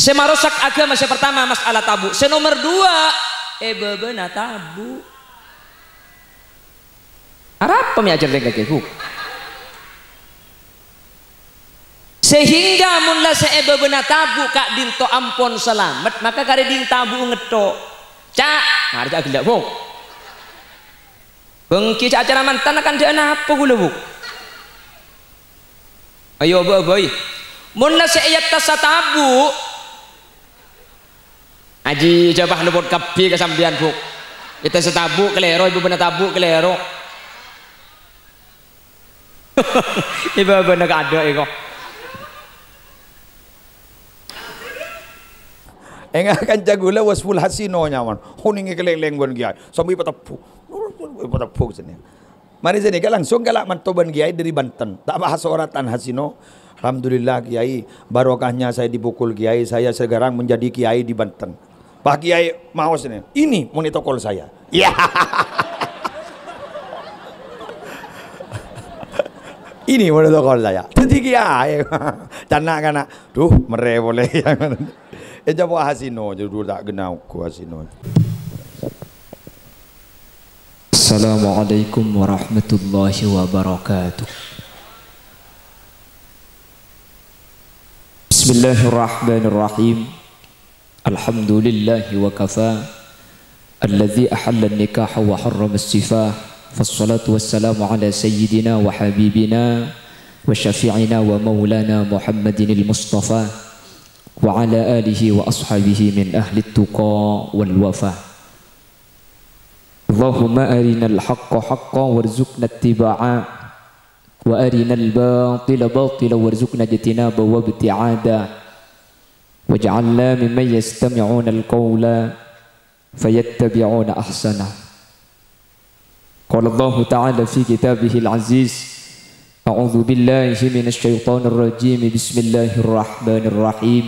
Semarosak agama pertama masalah tabu. Nomor dua bebena tabu. Apa mi ajar dengan keku? Sehingga munlah bebena tabu kak dinto ampon selamat maka kare din tabu ngeto. Cak, harus agak tidak buk. Bengki acara mantan akan dia apa gula buk? Ayo boy. Munlah ayat tasa tabu. Aji jabah lebut kapi kesambian buk. Kita setabu kelero ibu benar tabu kelero. Ibu benar ada ego. Enggak kan jagula wasful hasino nyaman. Huningi keleng-leng gon giai. Sambil patapu sini. Mari sini kan langsung galak mantoban giai dari Banten. Tak bahas oratan hasino. Alhamdulillah kiai barokahnya saya dipukul kiai saya sekarang menjadi kiai di Banten. Pak Kiai mau sini. Ini monitor call saya. Ya. Ini monitor call saya. Jadi Kiai. Cana kana. Duh, mere boleh. Coba hasino judul tak kenal ku hasino. Assalamualaikum warahmatullahi wabarakatuh. Bismillahirrahmanirrahim. Alhamdulillahi wa kafa alladhi ahalla an-nikaha wa harrama as-sifah fassalatu wassalamu ala sayyidina wa habibina wa syafi'ina wa maulana Muhammadin al-Mustafa wa ala alihi wa ashabihi min ahli at-tuqa wal wafa. Allahumma arina al-haqqa haqqan warzuqna ittiba'a wa arina al-batila batila warzuqna ijtinaba wa ibti'ada. وَاجْعَلْنَا مِمَّنْ يَسْتَمِعُونَ الْقَوْلَ فَيَتَّبِعُونَ أَحْسَنَهُ. قال الله تعالى في كتابه العزيز أعوذ بالله من الشيطان الرجيم بسم الله الرحمن الرحيم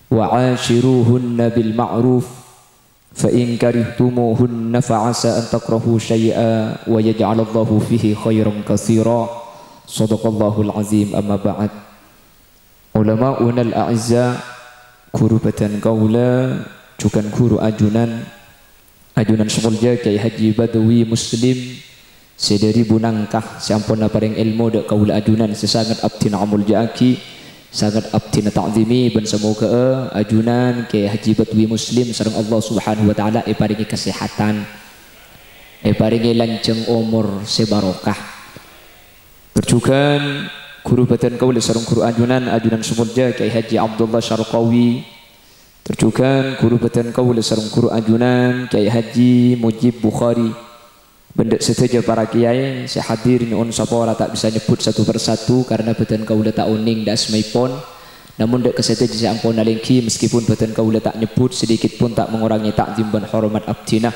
وعاشروهن بالمعروف فإن كرهتموهن فعسى أن تكرهوا شيئا ويجعل الله فيه خيرا كثيرا صدق الله العظيم. أما بعد Ulama'una al-a'izza kurubatan kaula cukan guru ajunan sekolja Kiai Haji Badawi Muslim sedari bunangkah sampuna paring ilmu dak kaula ajunan sesangat abtina amul jaaki sangat abtina ta'zimi ben semoga ajunan Kiai Haji Badawi Muslim sareng Allah Subhanahu wa taala paringi kesehatan paringi lanceng umur sebarokah terjugan guru batan kaula sareng guru ajunan sumulja Kiai Haji Abdullah Syarqawi terjugan guru batan kaula sareng guru ajunan Kiai Haji Mujib Bukhari benda seteja para kiai saya hadir ni on sapora tak bisa nyebut satu persatu karena batan kaula tak uning dak asmaipun namun dak keseteja saya ampun alengki meskipun batan kaula tak nyebut sedikit pun tak mengurangi takzim dan hormat abdinah.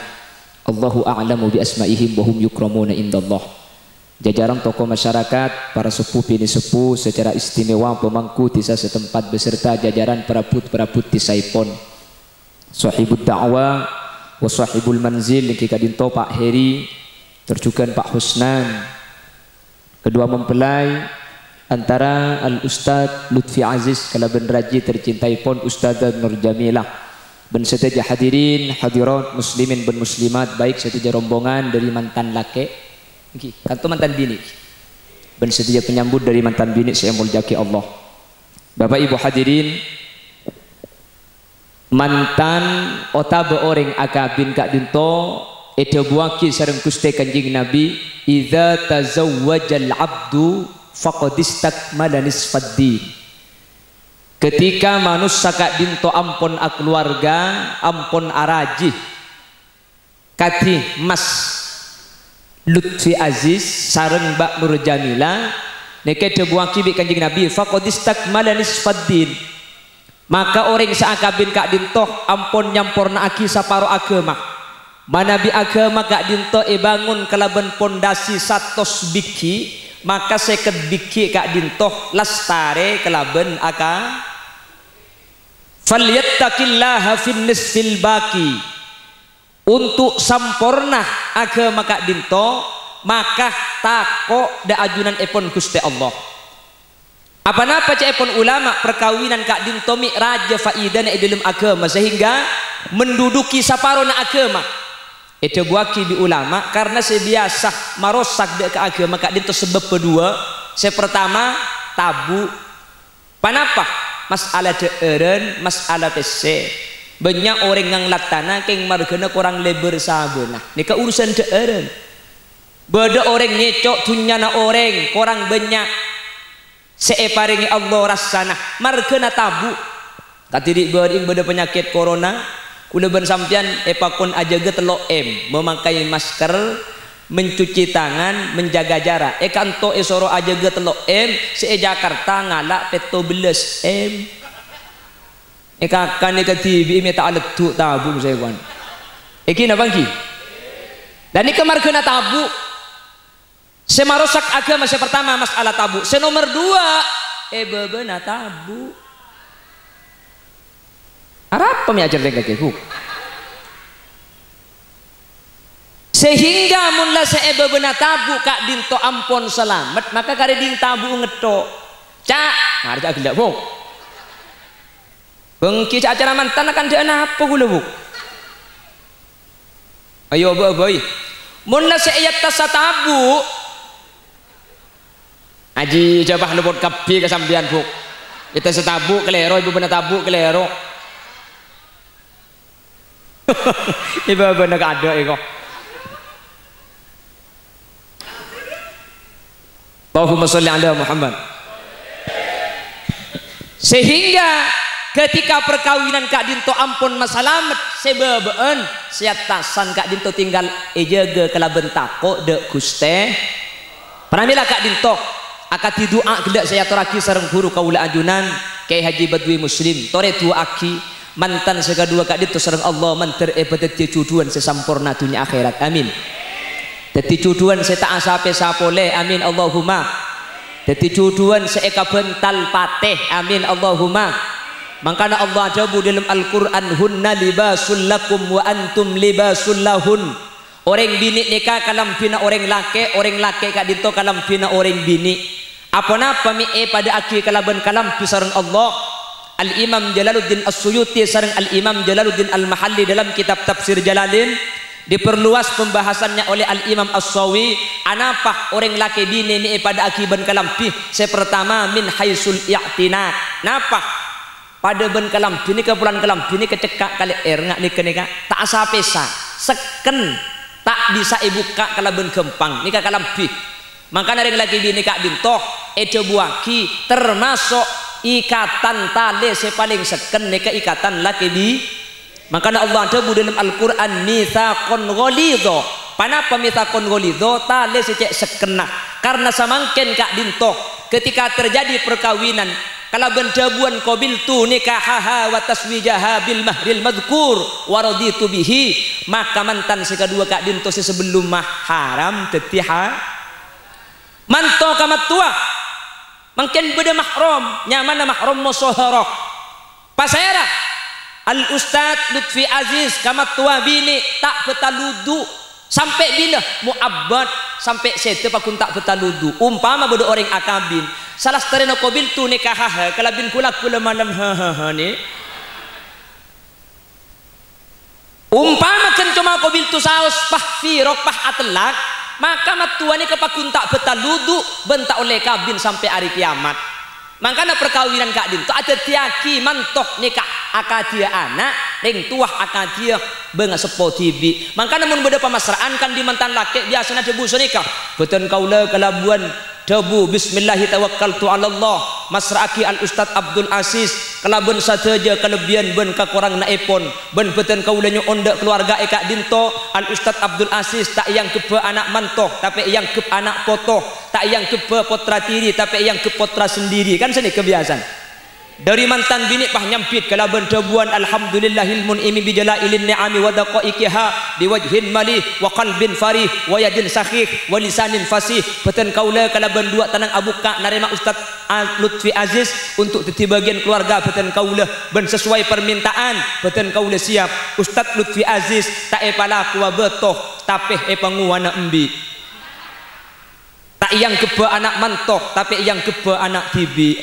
Allahu a'lamu bi asmaihim wa hum yukramuna indallah. Jajaran tokoh masyarakat, para sepuh bini sepuh secara istimewa pemangku desa setempat beserta jajaran perabot tisaipun sahibud da'wah wa sahibul manzil kika dinto Pak Heri terjugan Pak Husnan kedua mempelai antara Al-Ustadz Lutfi Aziz kalaban raji tercintai pun Ustadzah Nur Jamilah ben seteja hadirin hadirat muslimin ben muslimat baik seteja rombongan dari mantan laki kanto mantan bini ben setia penyambut dari mantan bini saya muljaki Allah. Bapak Ibu hadirin mantan otabe orang akabin kak dinto ete buaki sareng Gusti Kanjeng Nabi idza tazawwajal abdu faqad istakmala nisfaddin. Ketika manusia kak dinto ampun keluarga ampun araji kati mas Lutfi Aziz sareng Mbak Nur Jamila neke debuaki bi Kanjeng Nabi faqad istakmala nisfaddin maka orang saakabin kak dintoh ampun nyamporna aki saparo agama manabi agama kak dintoh bangun kalaban pondasi satos biki maka seket biki kak dintoh lastare kalaban aka falyattaqillaha fin nisfil baki untuk sampurna agama kak dinto maka tako da ajunan epon Gusti Allah Apa napa cepon ulama perkawinan kak dintomi raja faidana dalam agama sehingga menduduki saparona agama. Itu buaki di ulama karena sebiasa marosak dek ke agama kak dinto sebab kedua. Pertama tabu. Panapa? Masalah deeren, masalah PC. Banyak orang yang latana keng margana kurang lebar sabena. Nika urusan deeren. Beda orang nyecok tunyana orang kurang banyak. Seeparingi Allah rasana margana tabu. Katidik bering beda penyakit corona. Kula ben sampean epakon aja ge telo memakai masker, mencuci tangan, menjaga jarak. Kanto esoro aja ge telo se Jakarta ngalak peto beles kakan eka TV meta alet tu tabung saya kawan. Iki na bangki. Dan ini kemargana tabu. Semarosak agama pertama masalah tabu. Nomor 2 bebena tabu. Arab pemiajar dengan keku. Sehingga mula seebe bena tabu kak dinto ampon selamat maka kare ding tabu ngeto. Cak, harga gelak buk. Bengki acara mantan akan dia apa gula buk. Ayo boy. Mula seayat tasa tabu. Aji jabah lebot kapi kesambian buk. Kita setabu kelero ibu bena tabu kelero. Iba benar ada iko. Allahumma sholli ala Muhammad. Sehingga ketika perkawinan kak dinto ampun masalamet sebabeen siatasan kak dinto tinggal ejaga kelaben tako de guste. Pramila kak dinto akati doa gelak saya toraki sareng guru kaula ajunan Kyai Haji Badwi Muslim tore dua aki mantan segadua kak dinto sareng Allah manter ebadati cuduan sesampurna dunia akhirat amin. Dadi cuduan seta asape sapole amin Allahumma. Dadi cuduan seeka bental pateh amin Allahumma. Mangkana Allah jabu dalam Al-Qur'an hunna libasul lakum wa antum libasul lahun. Orang bini nikah kalam pina orang lake kak dinto kalam pina orang bini. Apa napa mi pada aki kalaban kalam pisareng Allah. Al-Imam Jalaluddin As-Suyuti sareng Al-Imam Jalaluddin Al-Mahalli dalam kitab Tafsir Jalalin diperluas pembahasannya oleh Al-Imam As-Sawi. Anapa orang laki bini ni pada akiban kalampi sepertama min haisul i'tina. Napa pada ben kalampi ni kepulan kalampi ni kecekak kali ngak nika tak asa pesa seken tak bisa ibuka kalau ben gempang nika kalampi. Maka orang laki bini kak dintoh buaki termasuk ikatan tali sepaling seken nika ikatan laki di. Maka Allah debu dalam Al-Qur'an mitsaqon ghalidho. Panapa mitsaqon ghalidho tali secek sekenah karena samangken kak dinto ketika terjadi perkawinan kalau bendabuan qabil tu nikahaha wa taswijaha bil mahril madhkur wa raditu bihi maka mantan sekadua kak dinto sebelum mah haram tetiha manto kamat tua mungkin beda mahram nyaman mahram musoharok pasera al ustad Lutfi Aziz kamat tua bini tak betaludu sampai bila muabbad sampai sete pakun tak betaludu umpama beda orang akabin salah starena qabil tu nikahah kalau bin kulak kula malam ni umpama kan cuma qabil tu saus pah firok pah atlak maka matuani kepakun tak betaludu bentak oleh kabin sampai hari kiamat. Makanya perkawinan kak dinto ada tiaki mantok nikah akadia anak ring tuah akadia benga sepo tibi. Makanya mun beda pamasraan kan di mantan laki biasanya debu nikah beten kaula kelabuan debu bismillahi tawakkaltu ala Allah masraki al ustad Abdul Aziz kelaben sateja kelebihan ben kakurang naipon ben beten kaula onda keluarga eka dinto al ustad Abdul Aziz tak yang kebe anak mantoh tapi yang kebe anak potoh tak yang kebe potra tiri tapi yang ke potra sendiri kan seni kebiasaan dari mantan bini pah nyampit kelaben debuan alhamdulillahil mun'imi bijalailin ni'ami wa daqaiqiha biwajhin malih wa qalbin farih wa yadin sakhih wa lisanin fasih beten kaula kelaben dua tanang abuka narema Ustaz Lutfi Aziz untuk titi bagian keluarga beten kaula ben sesuai permintaan beten kaula siap Ustaz Lutfi Aziz tak epala kuwa betoh tapeh epanguana embi tak tak yang kebe anak mantoh tapi yang kebe anak tibi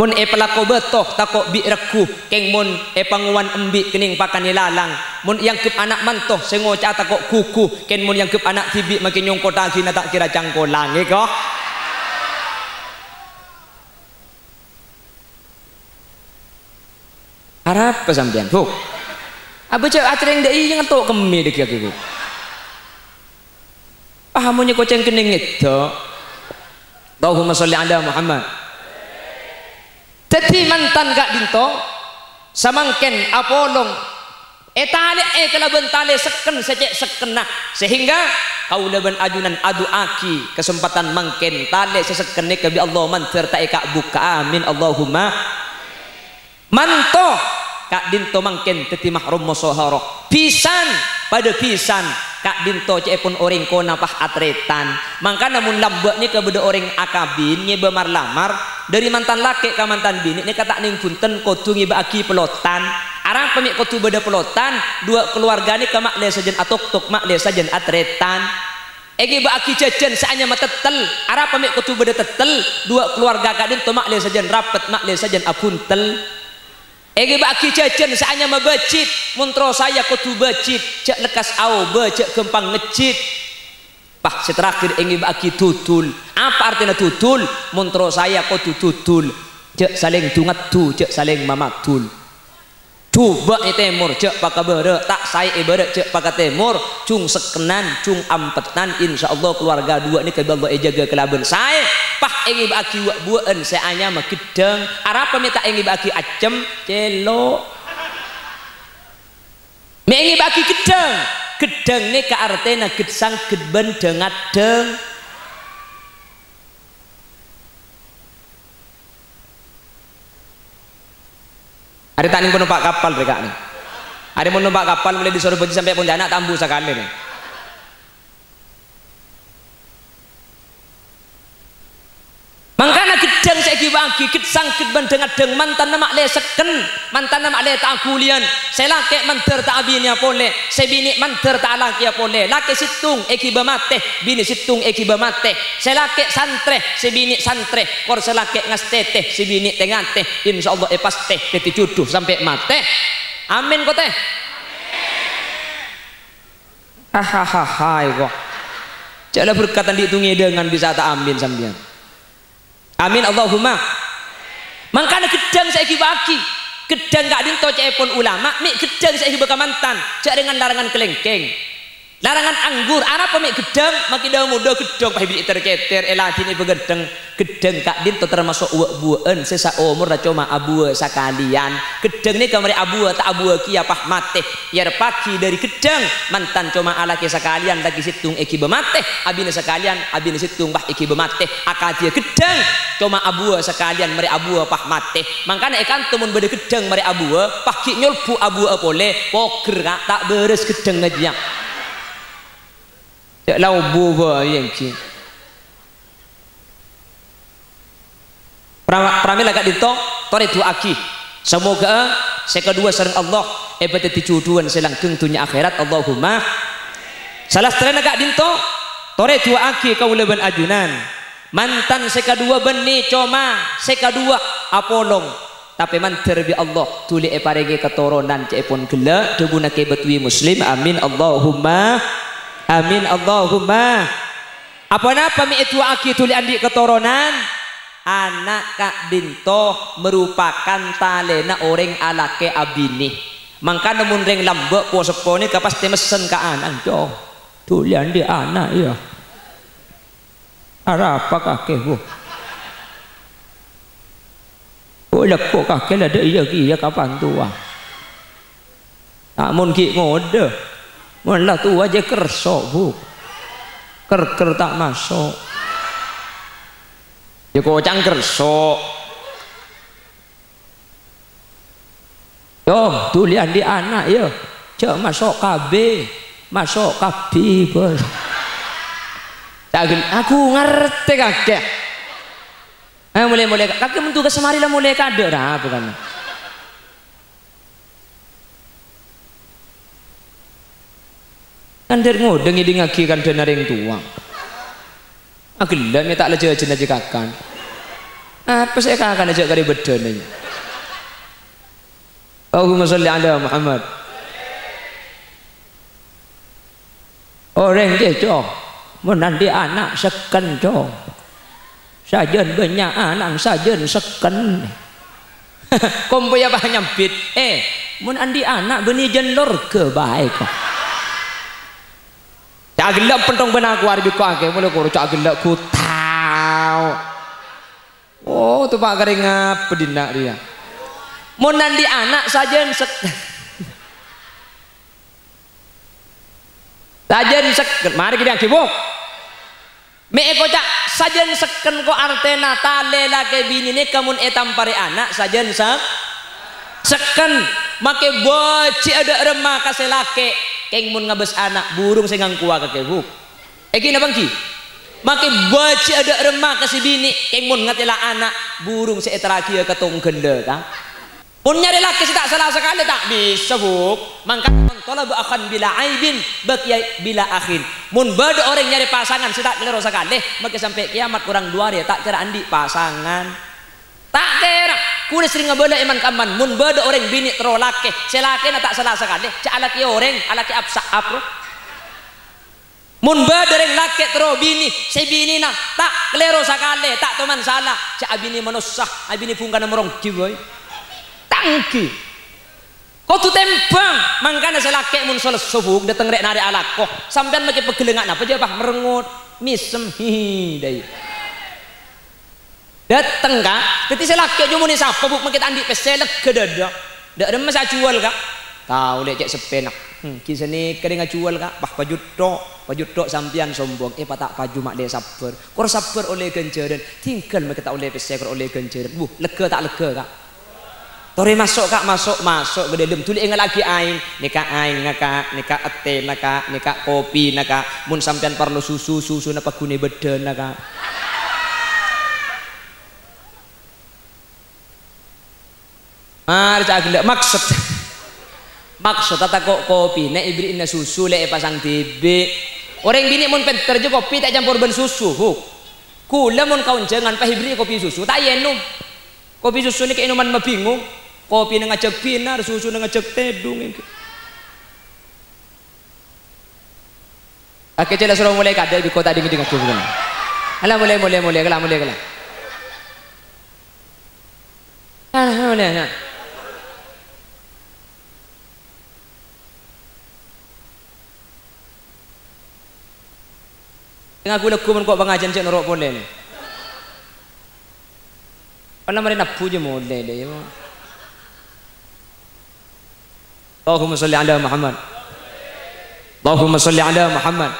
mun pelako betoh takok bi rekuh keng mun panguan embi kening pakan lalang mun yang keb anak mantoh sengoca takok kuku ken mun yang keb anak tibi makin nyongko tagi tak kira cangkolang kok harap pesampian bu abu cek atreng dei jangan tok kemi dek aku pahamunya koceng kening itu Allahumma sholli ala Muhammad teti mantan gak dinto samangken apolong tale kalaban tale seken secek sekenah sehingga kaulaban ajunan adu aki kesempatan mangken tale sesekene kebi Allah manter ta eka buka amin Allahumma manto kak dinto mangken teti mahrum musoharo pisan pada pisan kak dinto cepun orang kona pah atretan mangka namun lambak ni kebedo orang akabin nyeba marlamar dari mantan laki ke mantan bini ni kata ning punten kotu ngiba aki pelotan arang pemik kotu beda pelotan dua keluarga ni ke makle sajen atok-tok makle sajen atretan egi ba aki cecen saanya matetel arang pemik kotu beda tetel dua keluarga kak dinto makle sajen rapet makle sajen apuntel ege baki cecen saanya mabecit muntro saya kotu becit cek lekas au becek kempang ngecit pah seterakhir ege baki tutul apa artinya tutul muntro saya kotu tutul cek saling tungat tu cek saling mamatul coba temur cek pakabere tak saya ibarat cek pakatemur cung sekenan cung ampetan insyaallah keluarga dua ni kebi Allah jaga kelaben saya pah enge baki buan saanya mah gedeng arep minta enge baki acem celo me enge baki gedeng ni ka artena gedsang gedben dengat deng ada tanding penumpang kapal mereka nih ada penumpang kapal mulai disuruh pergi sampai Pontianak tambu sekali nih mangkana gedang saiki bagi gedsang gedban dengan deng mantan nama le seken mantan nama le tak kulian saya laki manter tak abinya pole saya bini manter tak laki pole laki situng eki bamate bini situng eki bamate saya laki santre saya bini santre kor saya laki ngastete si bini tengate insyaallah paste peti jodoh sampai mate amin kok teh hahaha kok jangan berkata dihitungi dengan bisa tak amin sampean amin Allahumma mangkana gedang saiki baki gedang gak dinto cepon ulama mik gedang saiki baka mantan cak dengan larangan kelengkeng larangan anggur arep mik gedang makin dah muda gedang pahibit terketer eladine begedeng gedang kak dinto termasuk bueun sesa umur da cuma abu sakalian gedang ni kamari abu tak abu ki apah mate yar pagi dari gedang mantan cuma alaki sakalian lagi situng eki bemate abine sakalian abine situng bah eki bemate akadia gedang cuma abu sakalian mari abu apah mate mangkana ekan temun bede gedang mari abu pagi nyulbu abu pole poger kak tak beres gedang ngejak cak lau buwa yang cing pramila gak dito tore dua aki semoga saya kedua sareng Allah ebete dicuduan selanggeng dunia akhirat Allahumma salah seterana gak dito tore dua aki kaulaban ajunan mantan saya kedua beni coma saya kedua apolong tapi manter bi Allah tuli parege keturunan cepon gela debunake betui muslim amin Allahumma amin Allahumma apa napa mi itu aki tuli andi keturunan anak kak dinto merupakan talena orang alake abini mangka namun reng lambek po sepone ka pasti mesen ka anak jo tuli andi anak ya apa kakek bu boleh kok kakek ada iya kapan tua tak mungkin ngode malah tua aja kersok bu ker tak masuk ya kocang kersok yo tulian di anak ya cek masuk KB masuk KB bos aku ngerti kakek mulai kakek mentu kesemari lah mulai kader bukan kan der ngodeng ini ngaki kan dana ring tua Agelam ya tak leje aja kakan. Apa saya kakan aja kali bedan aja. Allahumma sholli ala Muhammad. Orang dia cok menandi anak seken cok. Sajen banyak anak sajen seken. Kompo ya bah nyambit. Menandi anak beni jenlor ke baik kok. Cak gelap pentong benak war biko ake mulai kuru cak gelap ku tau. Oh tu pak kering apa dinak dia. Menandi anak sajen seken. Sajen seken mari kita kibuk. Me kocak sajen seken ko artena tale lake bini ne kamun etam pare anak sajen seken make boci ada remah kase lake keng mun ngabes anak burung sengang kuah kake buk eki na bangki make boci ada remah kase bini keng mun ngatela anak burung seetraki ketong gende ta mun nyari laki tak salah sekali tak bisa buk mangka tolab akan bila aibin bakiai bila akhin mun bada orang nyari pasangan sedak kelero sekali make sampai kiamat kurang dua dia tak kira andi pasangan tak kira kuda sering ngabala iman kaman mun bada orang bini tero laki selaki na tak salah sekali cak alaki orang alaki apsa apro mun bada orang laki tero bini si bini na tak kelero sekali tak teman salah cak abini manusah abini pungkana morong kiboy tangki kau tu tembang mangkana selake mun soles subuk dateng rek nari alako sampean make pegelengan apa aja bah merengut misem hihi dai dateng kak ketika selake aja muni sapa buk make andi peselek kedadak dak ada masa jual kak tahu lek cek sepenak kisah ni kadang jual kak bah pajut tok sampean sombong patak paju mak de sabar kor sabar oleh genjeran tinggal make tak oleh pesek oleh genjeran lega tak lega kak Tori masuk kak masuk gede dem tuli ingat lagi aing nikah aing ngaka nikah ete naka nikah kopi naka mun sampean perlu susu napa gune beden naka cak gelek maksud tata kok kopi nek ibri inna susu lek pasang tibe orang bini mun penter je kopi tak campur ben susu kula mun kaun jangan pahibri kopi susu tak yenum kopi susu ni keinuman mabingung kopi nang ngajak binar susu nang ngajak tedung Oke cila suruh mulai kada di kota dingin dengan kuburan alah mulai kala mulai tengah aku laku kok pengajian cek norok boleh ni pernah mereka puja mulai deh Allahumma salli ala Muhammad Allahumma salli ala Muhammad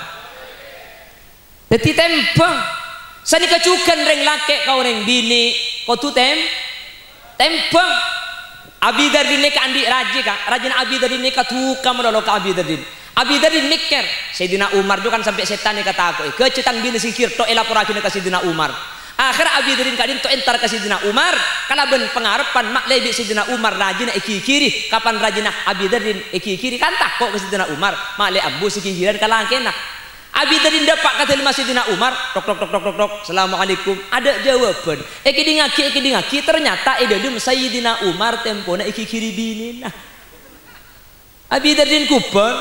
jadi tempang sani kecukan reng lake kau reng bini kau tu tempang Abidardin ka andi raji ka rajin Abidardin ka tukang melolo ka Abidardin mikir Sayyidina Umar juga kan sampai setan ni kata aku kecetan bini sikir to elaporaki ka Sayyidina Umar akhir Abidardin kadin to entar ka Sayyidina Umar kana ben pengarepan mak lebi Sayyidina Umar rajin iki kiri kapan rajin Abidardin iki kiri kan takok ka Sayyidina Umar mak le abu siki kiran kalangkena Abidardin dapat kata lima Sayyidina Umar tok assalamualaikum ada jawaban iki dingaki ternyata edadum Sayyidina Umar tempona iki kiri bini nah Abidardin kupon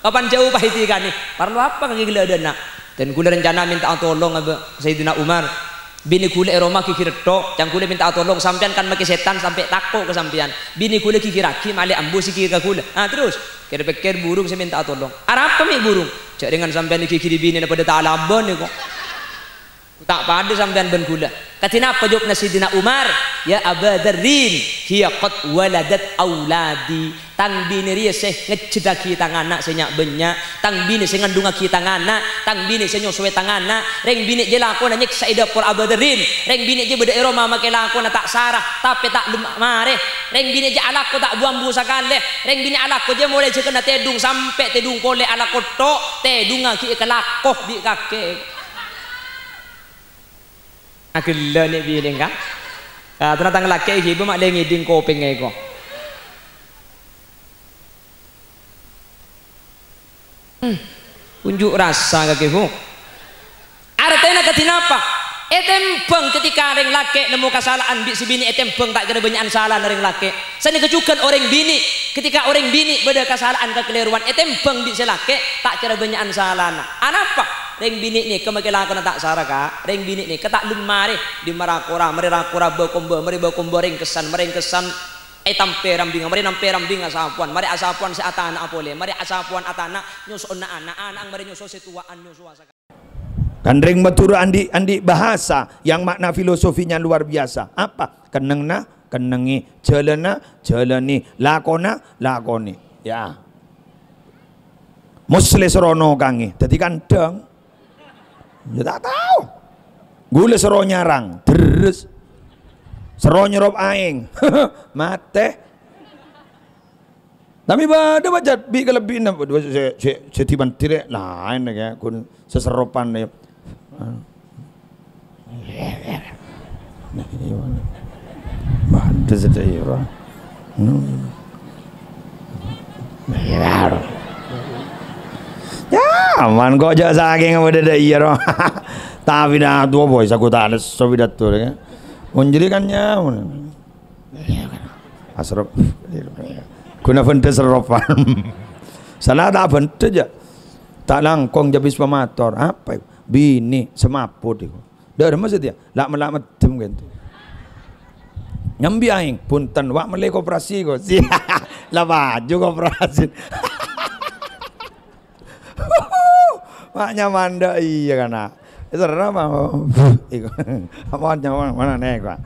kapan jauh pahiti kani perlu apa kaki gila dana dan kula rencana minta tolong Sayyidina Umar bini kula eroma kikir tok yang kula minta tolong sampean kan maki setan sampai takut ke sampean bini kula kikiraki male ambu sikir ke kula terus kira-kira burung saya minta tolong arab kami burung cak dengan sampean kikiri bini pada ta'alaban ni kok tak pada sampean ben kula katina apa jawab Sayyidina Umar ya Abadardin hiya qad waladat auladi tang bini riya seh ngecedaki tang anak senyak banyak tang bini seh ngandunga kita anak tang bini seh nyoswe tang anak reng bini je lakon nyek saida por Abadardin reng bini je beda eroma make lakon tak sarah tapi tak mare reng bini je alako tak buang busa kale reng bini alako je mulai je kena tedung sampai tedung kole alako tok tedung ki kelakoh di kake agila ni bini kan tentang laki ibu mak lengi ding kopeng ego unjuk rasa kaki bu arep Atena ketinapa? Etembeng ketika ring laki nemu kesalahan si bini etembeng tak kena banyak salah ring laki. Sani kecukan orang bini ketika orang bini beda kesalahan kekeliruan etembeng si laki tak kena banyak salah. Anapa? Ring bini ni kemakilakan tak sarah ka. Ring bini ni ketak lumari di merakura bekombo ring kesan tampe rambinga mari nampe rambinga asapuan mari asapuan si atana apole mari asapuan atana nyusul anak mari nyusul situaan nyusul kan ring matur andi bahasa yang makna filosofinya luar biasa. Apa? Kenengna kenengi, jalana jalani, lakona lakoni. Ya. Musle serono kange. Dadi kandang. Ya tak tahu. Gule sero nyarang, deres. Sero nyerop aing. Mate. Tapi pada baca bi kelebihan saya tiban tidak lain ya kun seseropan ya. Baca saja ya. Ya, man kok jak saking pada dah iya roh. Tapi dah tua boy aku tak ada sobidat tu ya. Menjadi kan ya. Asrop. Kuna fente seropan. Salah tak fente je. Tak langkong jabis pemator. Apa itu? Bini semaput itu. Dah maksud dia. Lak medem kan tu. Nyambi aing punten wak mele koperasi ko. Lah baju koperasi. Maknya manda iya kana. Serem apa? Iku. Apa mana nek kok.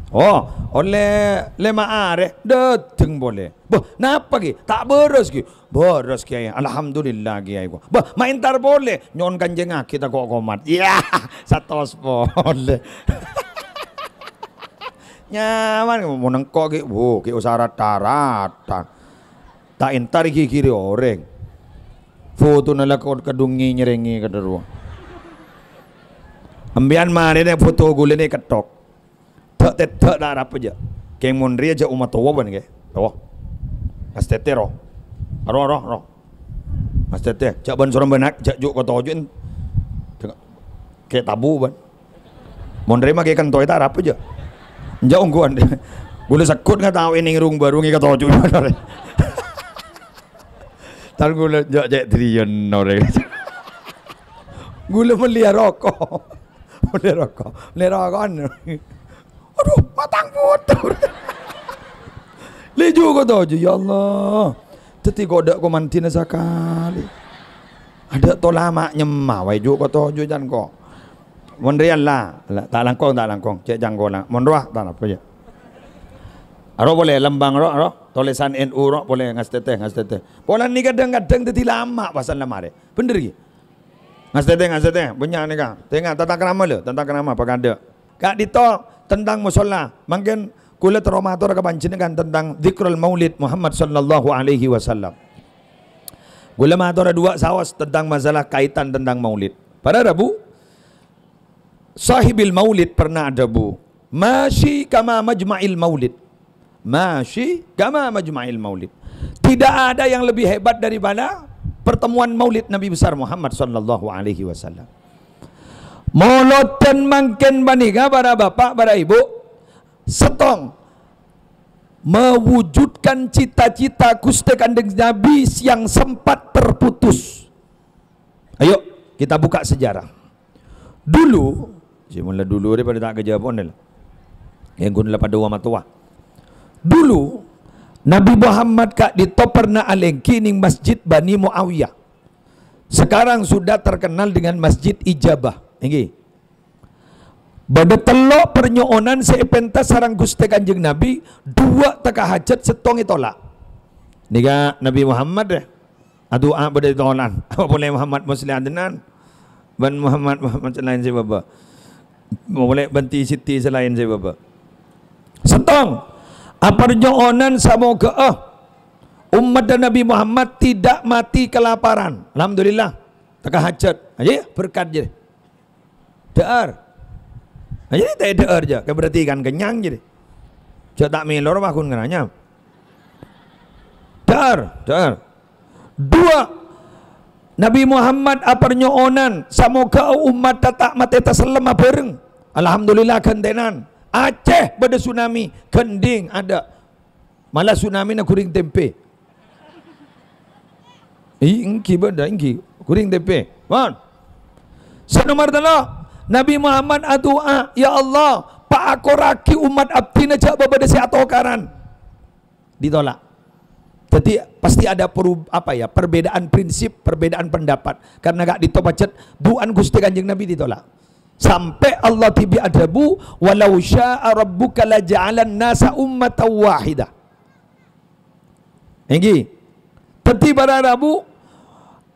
Oh, oleh lema are dateng boleh. Bah, napa ki? Tak beres ki. Beres ki. Alhamdulillah ki aku. Bah, main tar boleh. Nyon kanjeng kita kok komat. Ya, satos boleh. Nyaman mau nengkok ki. Wo, ki usaha taratan. Tak entar ki kiri orang. Foto nalakon kadungi nyerengi kederu. Ambian mana ni foto gule ni ketok. Tak dah apa je. Keng monri aja umat tua ban ke. Oh. Astete roh. Roh. Astete. Jak ban sorang benak, jak juk kota ojun. Ke tabu ban. Monri mah ke kan toy tar apa je. Jak ungguan. Gule sakut nggak tahu ini rung baru ngi kota ojun. Tar gule jak trion nore. Gule melia rokok. Melia rokok. Aduh, matang putur. Leju ko to, ya Allah. Teti godak ko mantina sekali. Ada to lama nyemah wai ju ko to ju jan ko. Mon rian lah, tak langkong. Cek jangko lah. Mon roh tak apa je. Aro boleh lembang roh. Tulisan NU roh boleh ngastete. Pola ni kadang-kadang teti lama pasal lamare. Bener ki? Ngastete. Banyak ni kan. Tengok tata krama apa kada. Kak dito tentang musola, mungkin kulit romator kepancingan tentang zikrul maulid Muhammad sallallahu alaihi wasallam. Gula mator dua sawas tentang masalah kaitan tentang maulid. Pada Rabu, sahibil maulid pernah ada bu. Masyi kama majma'il maulid. Tidak ada yang lebih hebat daripada pertemuan maulid Nabi besar Muhammad sallallahu alaihi wasallam. Moloten mangken banika para bapak, para ibu, setong mewujudkan cita-cita Gusti Kanjeng Nabi yang sempat terputus. Ayo kita buka sejarah. Dulu, simula dulu daripada tak kejawabon lah. Yang gun pada umat tua. Dulu Nabi Muhammad kak ditoperna alengki ning Masjid Bani Muawiyah. Sekarang sudah terkenal dengan Masjid Ijabah. Ini pada telok pernyonan sepentas sarang Gusti Kanjeng Nabi dua teka hajat setong itolak. Nika Nabi Muhammad deh. Doa pada tolan. Apa boleh Muhammad Muslim Adnan? Ban Muhammad selain si bapa. Boleh banti siti selain si bapa. Setong. Apa pernyonan semoga umat dan Nabi Muhammad tidak mati kelaparan. Alhamdulillah. Teka hajat. Aja berkat je. Dear. Jadi tak dear je. Berarti kan kenyang jadi. Jika tak melor bakun kenanya. Dear. Dua. Nabi Muhammad apernyo'onan semoga umat tatak mati taselem bareng. Alhamdulillah kentenan. Aceh pada tsunami, kending ada. Malah tsunami na kuring tempe. Ingki benda ingki kuring tempe. Wan. Senomor tala Nabi Muhammad adua, ya Allah, pak akoraki umat abdi na jak babada si atokaran. Ditolak. Jadi pasti ada perbedaan prinsip, perbedaan pendapat. Karena gak ditopacet duan Gusti Kanjeng Nabi ditolak. Sampai Allah tibi adabu walau syaa rabbuka la ja'alan nasa ummatan wahidah. Ini. Teti pada Rabu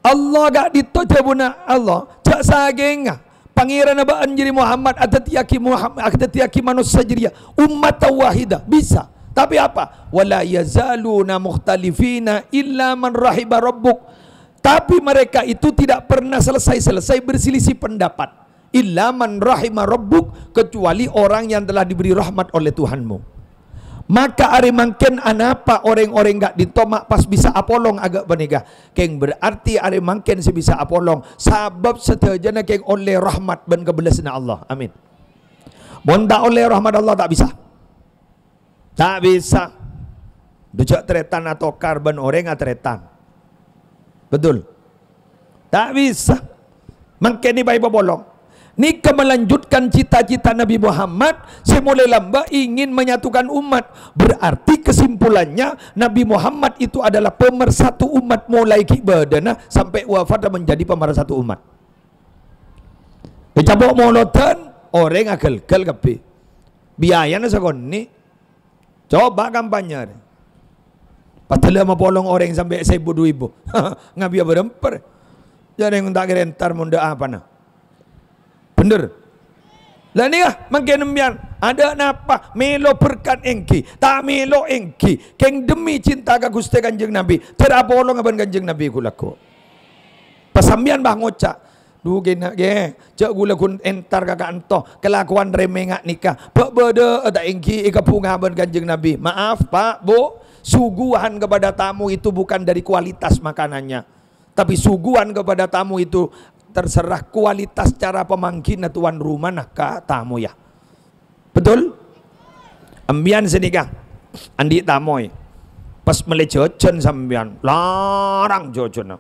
Allah gak ditojabuna Allah. Jak sageng pangeran abaan jadi Muhammad atatiaki manusia jadi ummatan wahidah bisa. Tapi apa? Wala yazaluna mukhtalifina illa man rahiba rabbuk. Tapi mereka itu tidak pernah selesai berselisih pendapat. Illa man rahima rabbuk, kecuali orang yang telah diberi rahmat oleh Tuhanmu. Maka ari mangken anapa orang-orang gak ditomak pas bisa apolong agak benegah. Keng berarti ari mangken sebisa apolong sabab setajana keng oleh rahmat ben kebelasna Allah. Amin. Mun tak oleh rahmat Allah tak bisa. Tak bisa. Dujak tretan atau karban orang atretan. Betul. Tak bisa. Mangken ni baik bolong. Nika melanjutkan cita-cita Nabi Muhammad semula lamba ingin menyatukan umat. Berarti kesimpulannya Nabi Muhammad itu adalah pemersatu umat mulai kibadana sampai wafat menjadi pemersatu umat. Kecabok molotan orang agal-gal kape. Biayanya sekonni. Coba kampanye. Padahal mau polong orang sampai 1.000-2.000. Ngabiya beremper. Jadi yang tak kira entar munda apa nah. Bener. Lah ni lah makin nembian ada napa melo berkat engki tak melo engki keng demi cinta ka Gusti Kanjeng Nabi terapolong aban Kanjeng Nabi kulaku pasambian bah ngocak du gena ge cak gula kun entar kakak ento kelakuan remengak nikah pak bede tak engki ikapunga aban Kanjeng Nabi. Maaf Pak Bu, suguhan kepada tamu itu bukan dari kualitas makanannya, tapi suguhan kepada tamu itu terserah kualitas cara pemangkin tuan rumah nak ka tamu ya. Betul? Ambian senikah andi tamoy pas mele jojon sambian larang jojon.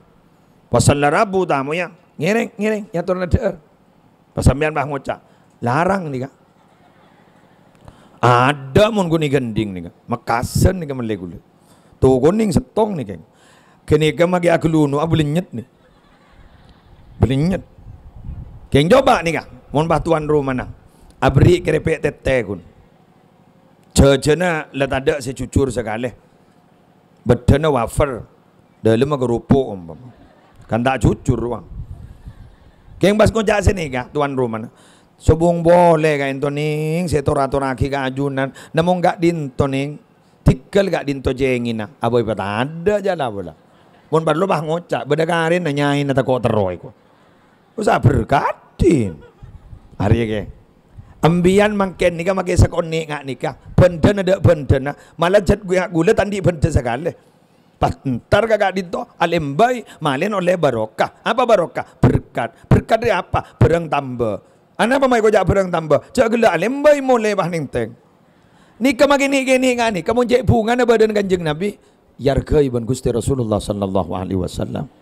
Pasal Rabu tamu ya ngereng ya turun der. Pas sambian bah ngocak larang nika. Ada mun guni gending nika. Mekasen nika mele gule. Tu kuning setong nika. Kene ka magi agulunu abulenyet nih. Belinyet. Keng coba nih kah, mon batuan rumah nah. Abri kerepek tete kun. Jejena let ada secucur sekali. Bedana wafer. Dalam kerupu umpam. Kan tak cucur ruang. Keng bas ngojak sini kah, tuan rumah nah. Sobong boleh kah intoning setora-toraki ka ajunan. Namun gak dintoning. Tikel gak dinto jengin nah. Aboy pat ada jala bola. Mon parlo bah ngocak, bedakarin nanyain na tako teroy ko. Usah berkatin. Hari ke. Ambian mangken nikah makai sakoni ngak nikah. Benden ada benden. Malah jat gula tandi benden sekali. Pas ntar kakak dito alembai malen oleh barokah. Apa barokah? Berkat. Berkat dari apa? Berang tambah. Ana apa mai kojak berang tambah? Cak gula alembai mulai bah ningteng. Nikah makai nikah nih. Kamu cek bunga na badan Kanjeng Nabi. Yarga ibn Gusti Rasulullah sallallahu alaihi wasallam.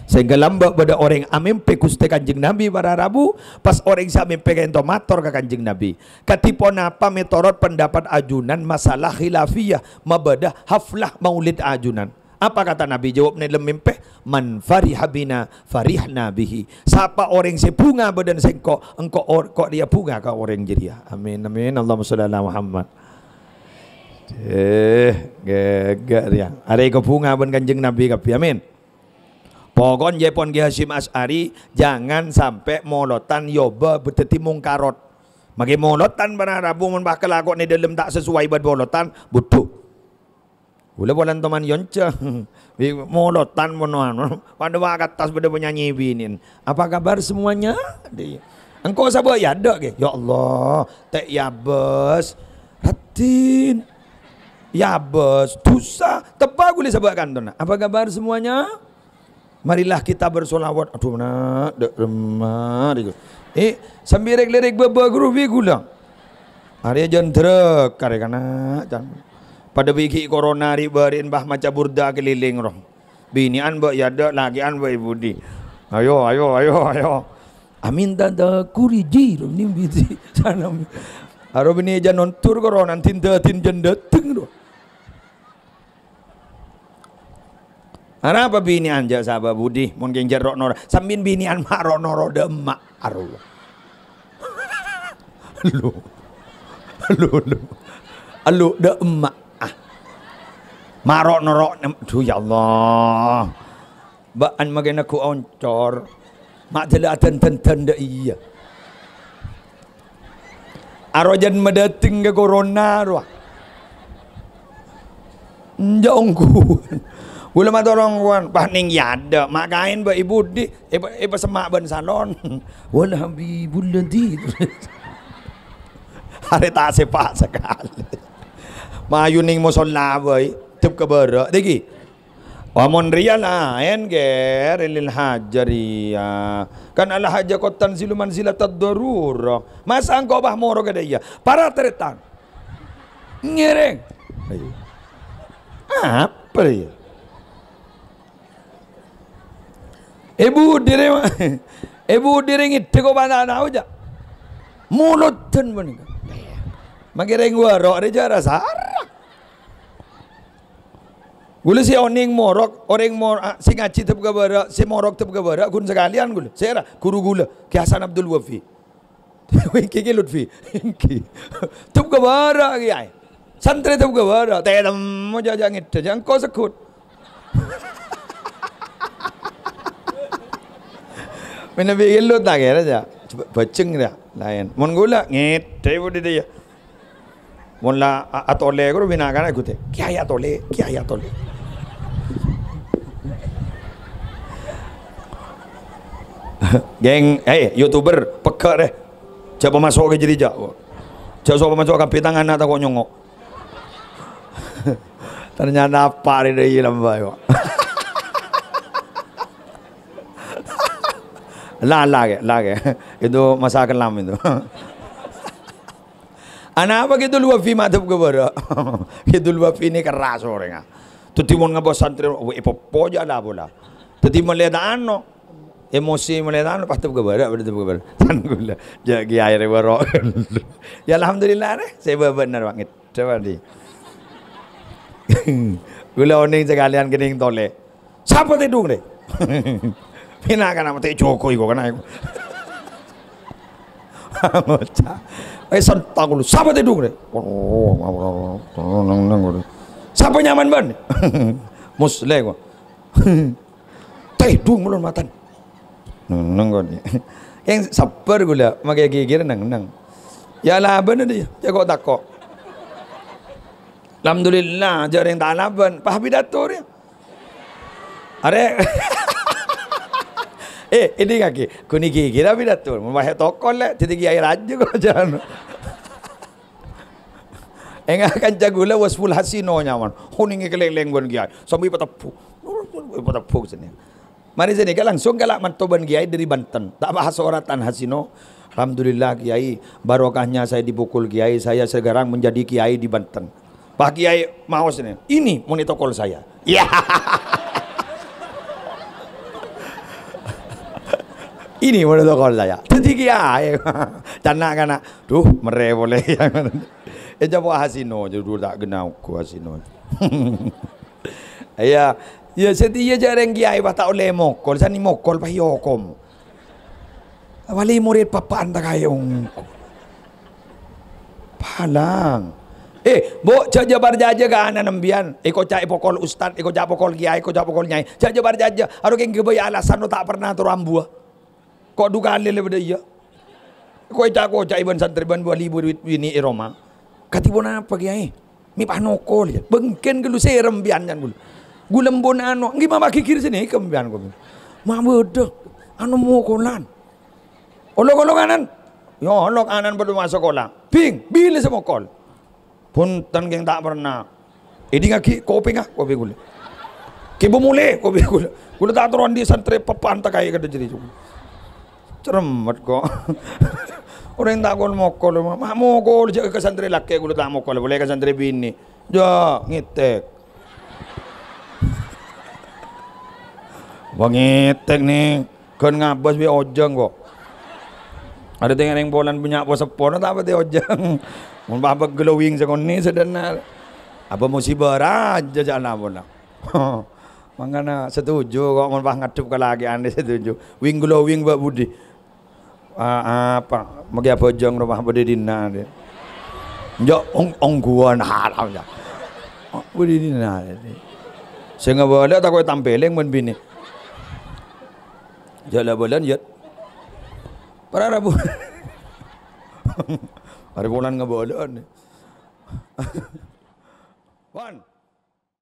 Sehingga lambak pada orang amimpe Gusti Kanjeng Nabi para Rabu pas orang sa amimpe kento mator ke Kanjeng Nabi. Katipon apa metorot pendapat ajunan masalah khilafiyah mabadah haflah maulid ajunan. Apa kata Nabi jawab ni lemimpe man fariha bina farihna bihi. Siapa orang sebunga badan sengko engko kok dia bunga ke orang jeria. Amin amin Allahumma shalli ala Muhammad. Gagak dia. Ada ke bunga badan Kanjeng Nabi kapi amin. Pokon Jepon Ki Hasyim Asy'ari jangan sampai molotan yoba beteti mungkarot. Magi molotan pada Rabu mun bah kelakon ni dalam tak sesuai bad molotan butuh. Gula bolan teman yonca. Molotan monoan. Pada wak atas pada penyanyi binin. Apa kabar semuanya? Engkau sabar ya ada ke? Ya Allah, tak ya bos. Ratin. Ya bos, dosa. Tepa gula sabar kantona. Apa kabar semuanya? Marilah kita bersolawat. Aduh mana dek remah. Sambil rek-lerek beba-guru gulang. Hari jan truk kare kana jan. Pada biki corona ribarin bah maca burda keliling roh. Binian ba yada lagian ba ibudi. Ayo. Amin tanda kuriji ro ni biti sana. Aro bini jan nontur corona tinda tin dateng ro. Apa binian ja sabab budi mun geng jarok nor. Sambin binian mak ro noro demak aro. Lu de emak marok norok tuh ya Allah baan magana ku oncor mak tela ten de iya arojan medating ke corona ro njongku gula matorong wan paning yada mak kain ba ibu di iba semak ban salon wala habibul ladhi hari tak sepak sekali. Mayuning musola boy, tip keberak. Degi, wamun riya lain ger lil hajaria. Kan al haja kotan siluman silat darur. Mas angko bah moro gadaya. Para teretan. Ngereng. Apa ya? Ibu diringit teko bana na aja. Mulut ten bening. Magireng warok ada jara sarah. Gula si oning morok, orang si ngaji tep gabara, si morok tep gabara, gun sekalian gula. Saya guru gula, ke Hasan Abdul Wafi. Kiki Lutfi, tep gabara kiai. Santri tep gabara, tedam mau jajangit, jangan kau sekut. Mana bikin lu tak kira aja, baceng dia lain. Mon gula ngit, tebu dia. Mula atole guru binakan aku teh. Kiai atole. Geng, YouTuber peka deh. Coba masuk ke jadi jauh. Coba masuk ke pitangan atau kau nyongok. Ternyata apa dari dalam bayo. Lagi. Itu masa kelam itu. Anak apa gitu luar film ada berapa? Gitu luar film ini keras orangnya. Tu timon ngabos santri, poja lah bola. Tu timon lihat ano, emosi melihat ano pasti berapa? Berapa? Tanggul, jadi air berok. Ya alhamdulillah deh, saya benar banget. Coba di. Gula oning sekalian kening tole. Siapa tidung deh? Pina kan apa teh Jokowi kok kan aku. Sentang dulu. Siapa tidung deh? Siapa nyaman ban? Musle kok. Tidung mulun matan. Neng kok ni. Yang sabar gula, makai gigir neng. Ya lah benar dia. Jago takok. Alhamdulillah jarang tak laban. Pah pidato dia. Are. Ini kaki, kuni gigi dah pidato. Membahas tokol le, titik air aja kau jangan. Enggak akan jagula was full hasino nyaman. Huningi keleng gon giai. Sambil patapuk sini. Mari sini langsung galak mantoban giai dari Banten. Tak bahas oratan hasino. Alhamdulillah kiai, barokahnya saya dipukul kiai, saya sekarang menjadi kiai di Banten. Pak kiai mau sini. Ini monitokol saya. Ya. Ini monitokol saya. Jadi kiai. Cana kana. Duh, mere boleh yang. Coba hasino, judul tak kenal ku hasino. Ya, setia jarang kiai tak oleh mokol, sani mokol pa yokom. Wali murid papaan tak kayong. Palang. Bo, jabar jaja ka anak nembian. Iko cak pokol ustad, iko cak pokol kiai, iko cak pokol nyai. Jabar jaja. Aduh keng kebaya alasan no tak pernah turambua. Kok duka lele beda iya. Kok cak iban santri ban 2000 ini Roma. Katibon apa kiai? Mi panokol ya. Bengken gelu serem bian jan gulu. Gulembon ano, ngi mama kikir sini kembian ko. Ma bodoh. Anu mokolan. Olok kanan. Yo olok kanan baru masuk sekolah. Ping, bila semokol. Punten geng tak pernah. Ini ngaki kopi ngah, kopi gula. Kibu mulai kau biar gula tak turun di santri papan tak kaya kada jadi cuma. Ceremat kok. Orang tak kau mokol, mak mokol jaga ke santri laki gula tak mokol, boleh ke santri bini. Ja ngitek. Wah ngitek nih, kan ngabas bi ojeng kok. Ada tengah yang bolan punya apa sepon, tak apa dia ojeng. Mau apa glowing sekon ni sedenar. Apa musibah raja jangan apa nak. Mangana setuju kok mau ngacup ke lagi anda setuju. Wing glowing buat budi. Apa? Magi apa ojeng rumah budi dina dia. Jo ongguan haram ya. Budi dina dia. Sehingga boleh tak kau tampileng men bini. Jala bulan yat. Para rabu. Para bulan ngabolan. One.